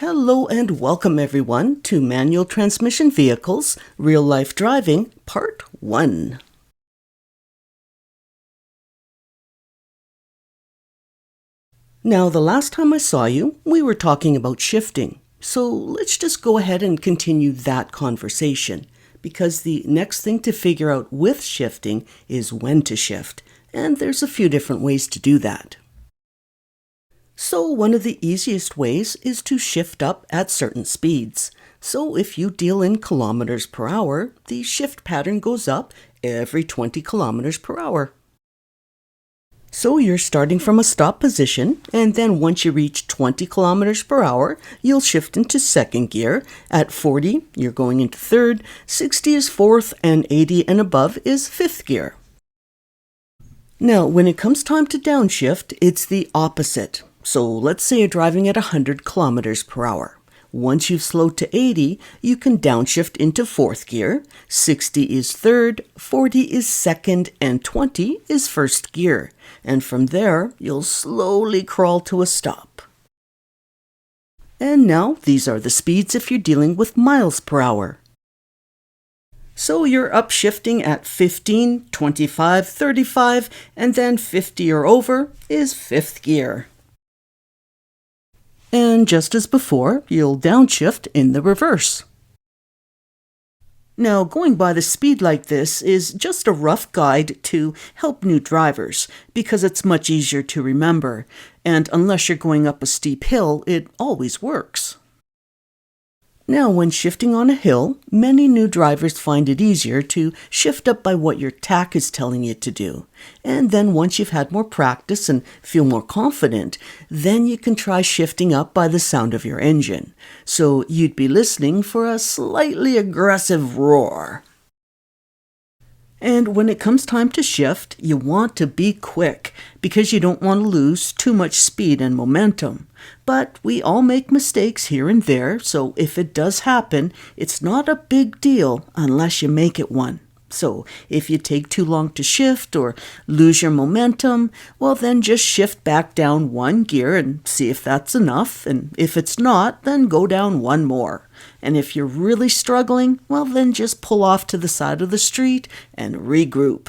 Hello and welcome everyone to Manual Transmission Vehicles, Real Life Driving, Part 1. Now, the last time I saw you, we were talking about shifting. So let's just go ahead and continue that conversation, because the next thing to figure out with shifting is when to shift, and there's a few different ways to do that. So one of the easiest ways is to shift up at certain speeds. So if you deal in kilometers per hour, the shift pattern goes up every 20 kilometers per hour. So you're starting from a stop position, and then once you reach 20 kilometers per hour, you'll shift into second gear. At 40, you're going into third, 60 is fourth, and 80 and above is fifth gear. Now, when it comes time to downshift, it's the opposite. So let's say you're driving at 100 kilometers per hour. Once you've slowed to 80, you can downshift into fourth gear, 60 is third, 40 is second, and 20 is first gear. And from there, you'll slowly crawl to a stop. And now, these are the speeds if you're dealing with miles per hour. So you're upshifting at 15, 25, 35, and then 50 or over is fifth gear. And just as before, you'll downshift in the reverse. Now, going by the speed like this is just a rough guide to help new drivers, because it's much easier to remember, and unless you're going up a steep hill, it always works. Now, when shifting on a hill, many new drivers find it easier to shift up by what your tach is telling you to do. And then once you've had more practice and feel more confident, then you can try shifting up by the sound of your engine. So you'd be listening for a slightly aggressive roar. And when it comes time to shift, you want to be quick because you don't want to lose too much speed and momentum. But we all make mistakes here and there, so if it does happen, it's not a big deal unless you make it one. So if you take too long to shift or lose your momentum, well then just shift back down one gear and see if that's enough, and if it's not, then go down one more. And if you're really struggling, well then just pull off to the side of the street and regroup.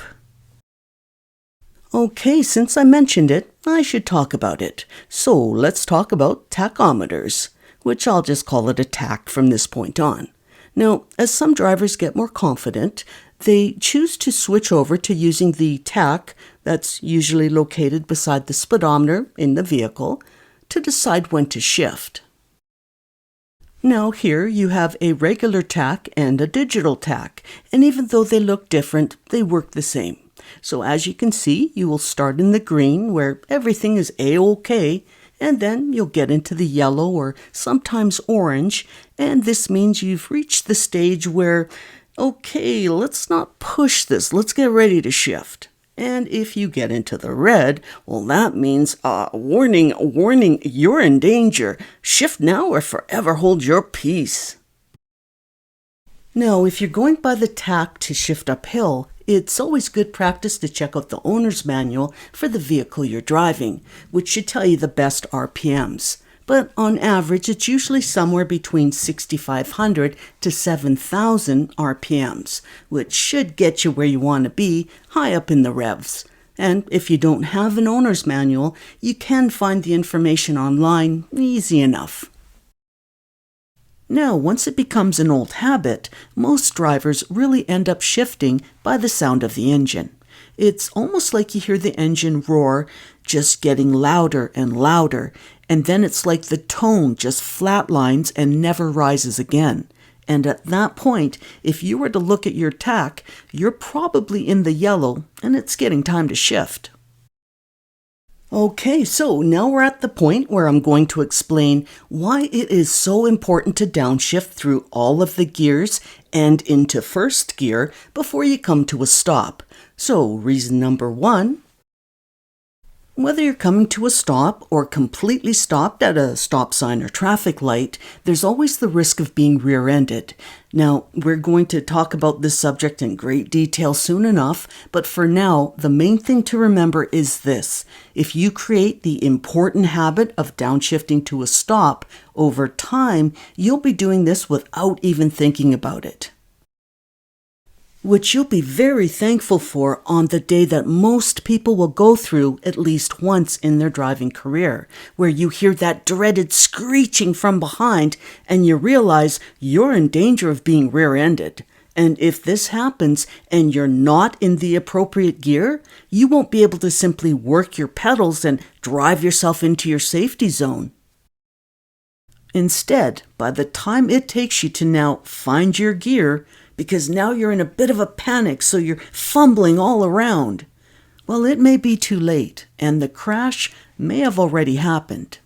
Okay, since I mentioned it, I should talk about it. So let's talk about tachometers, which I'll just call it a tach from this point on. Now, as some drivers get more confident, they choose to switch over to using the tach that's usually located beside the speedometer in the vehicle to decide when to shift. Now here you have a regular tach and a digital tach, and even though they look different, they work the same. So as you can see, you will start in the green where everything is A-OK, and then you'll get into the yellow or sometimes orange, and this means you've reached the stage where, okay, let's not push this, let's get ready to shift. And if you get into the red, well, that means, warning, you're in danger. Shift now or forever hold your peace. Now, if you're going by the tach to shift uphill, it's always good practice to check out the owner's manual for the vehicle you're driving, which should tell you the best RPMs. But on average, it's usually somewhere between 6,500 to 7,000 RPMs, which should get you where you want to be, high up in the revs. And if you don't have an owner's manual, you can find the information online easy enough. Now, once it becomes an old habit, most drivers really end up shifting by the sound of the engine. It's almost like you hear the engine roar, just getting louder and louder, and then it's like the tone just flatlines and never rises again. And at that point, if you were to look at your tach, you're probably in the yellow, and it's getting time to shift. Okay, so now we're at the point where I'm going to explain why it is so important to downshift through all of the gears and into first gear before you come to a stop. So reason number one, Whether you're coming to a stop or completely stopped at a stop sign or traffic light, there's always the risk of being rear-ended. Now, we're going to talk about this subject in great detail soon enough, but for now, the main thing to remember is this. If you create the important habit of downshifting to a stop, over time, you'll be doing this without even thinking about it, which you'll be very thankful for on the day that most people will go through at least once in their driving career, where you hear that dreaded screeching from behind and you realize you're in danger of being rear-ended. And if this happens and you're not in the appropriate gear, you won't be able to simply work your pedals and drive yourself into your safety zone. Instead, by the time it takes you to now find your gear, because now you're in a bit of a panic, so you're fumbling all around, well, it may be too late, and the crash may have already happened.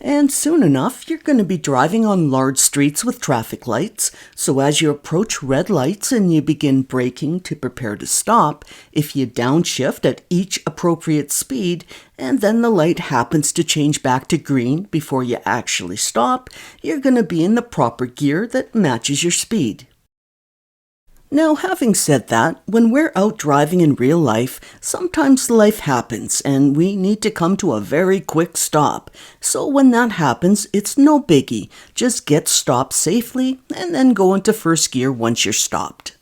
And soon enough, you're going to be driving on large streets with traffic lights, so as you approach red lights and you begin braking to prepare to stop, if you downshift at each appropriate speed, and then the light happens to change back to green before you actually stop, you're going to be in the proper gear that matches your speed. Now, having said that, when we're out driving in real life, sometimes life happens and we need to come to a very quick stop. So when that happens, it's no biggie. Just get stopped safely and then go into first gear once you're stopped.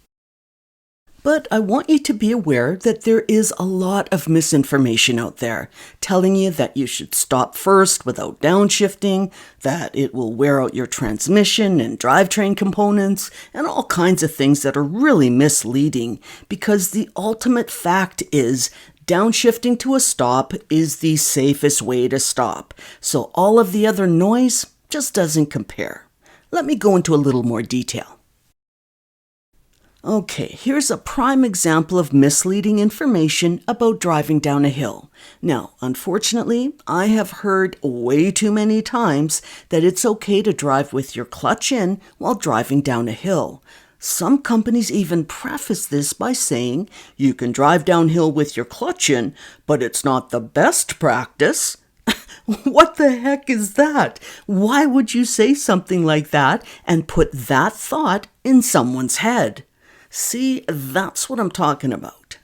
But I want you to be aware that there is a lot of misinformation out there telling you that you should stop first without downshifting, that it will wear out your transmission and drivetrain components, and all kinds of things that are really misleading, because the ultimate fact is downshifting to a stop is the safest way to stop. So all of the other noise just doesn't compare. Let me go into a little more detail. Okay, here's a prime example of misleading information about driving down a hill. Now, unfortunately, I have heard way too many times that it's okay to drive with your clutch in while driving down a hill. Some companies even preface this by saying, you can drive downhill with your clutch in, but it's not the best practice. What the heck is that? Why would you say something like that and put that thought in someone's head? See, that's what I'm talking about.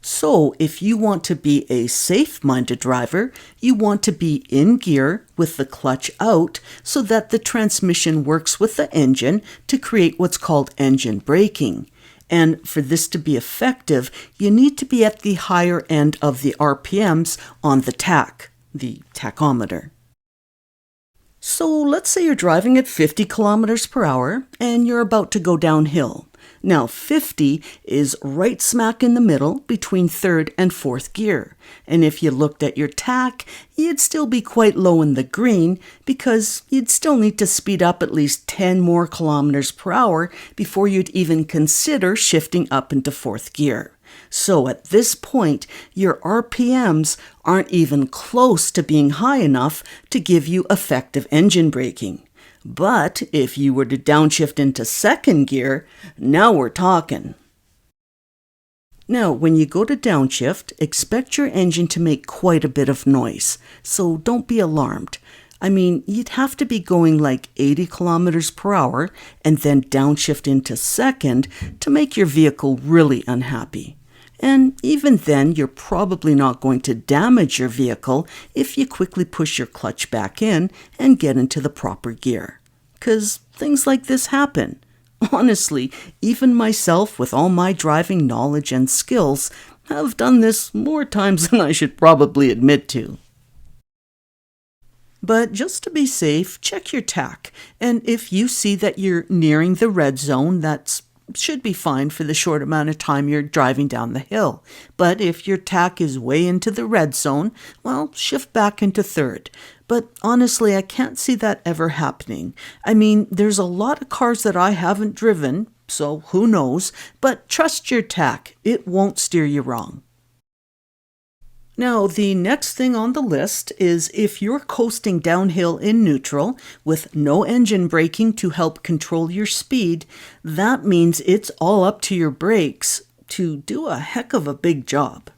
So, if you want to be a safe-minded driver, you want to be in gear with the clutch out so that the transmission works with the engine to create what's called engine braking. And for this to be effective, you need to be at the higher end of the RPMs on the tach, the tachometer. So let's say you're driving at 50 kilometers per hour and you're about to go downhill. Now 50 is right smack in the middle between third and fourth gear. And if you looked at your tach, you'd still be quite low in the green because you'd still need to speed up at least 10 more kilometers per hour before you'd even consider shifting up into fourth gear. So at this point, your RPMs aren't even close to being high enough to give you effective engine braking. But if you were to downshift into second gear, now we're talking. Now, when you go to downshift, expect your engine to make quite a bit of noise, so don't be alarmed. I mean, you'd have to be going like 80 kilometers per hour and then downshift into second to make your vehicle really unhappy. And even then, you're probably not going to damage your vehicle if you quickly push your clutch back in and get into the proper gear. 'Cause things like this happen. Honestly, even myself with all my driving knowledge and skills have done this more times than I should probably admit to. But just to be safe, check your tach. And if you see that you're nearing the red zone, that's should be fine for the short amount of time you're driving down the hill. But if your tach is way into the red zone, well, shift back into third. But honestly, I can't see that ever happening. I mean, there's a lot of cars that I haven't driven, so who knows, but trust your tach. It won't steer you wrong. Now, the next thing on the list is if you're coasting downhill in neutral with no engine braking to help control your speed, that means it's all up to your brakes to do a heck of a big job.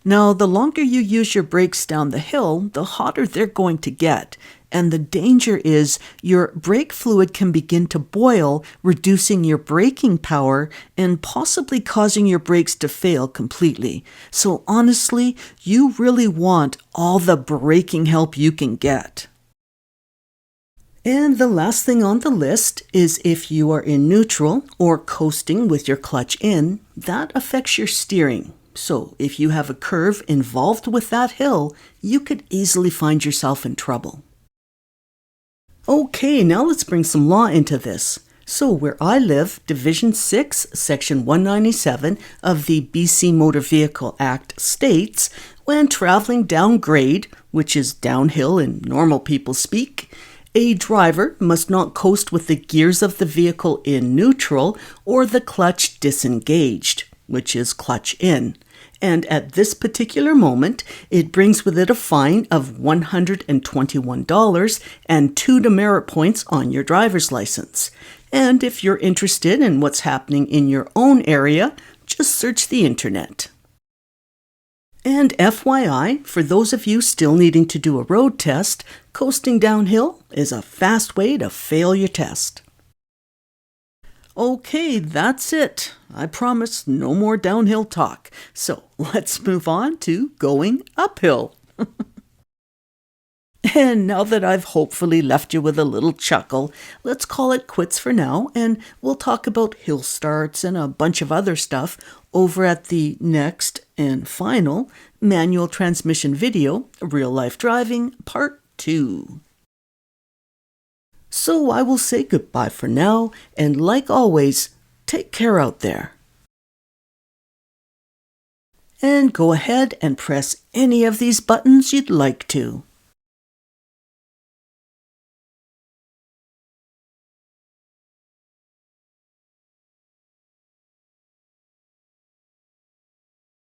Now, the longer you use your brakes down the hill, the hotter they're going to get. And the danger is your brake fluid can begin to boil, reducing your braking power and possibly causing your brakes to fail completely. So honestly, you really want all the braking help you can get. And the last thing on the list is if you are in neutral or coasting with your clutch in, that affects your steering. So if you have a curve involved with that hill, you could easily find yourself in trouble. Okay, now let's bring some law into this. So where I live, Division 6, Section 197 of the BC Motor Vehicle Act states, when traveling down grade, which is downhill in normal people speak, a driver must not coast with the gears of the vehicle in neutral or the clutch disengaged, which is clutch in. And at this particular moment, it brings with it a fine of $121 and 2 demerit points on your driver's license. And if you're interested in what's happening in your own area, just search the internet. And FYI, for those of you still needing to do a road test, coasting downhill is a fast way to fail your test. Okay, that's it. I promise no more downhill talk. So let's move on to going uphill. And now that I've hopefully left you with a little chuckle, let's call it quits for now, and we'll talk about hill starts and a bunch of other stuff over at the next and final manual transmission video, Real Life Driving Part 2. So I will say goodbye for now, and like always, take care out there. And go ahead and press any of these buttons you'd like to.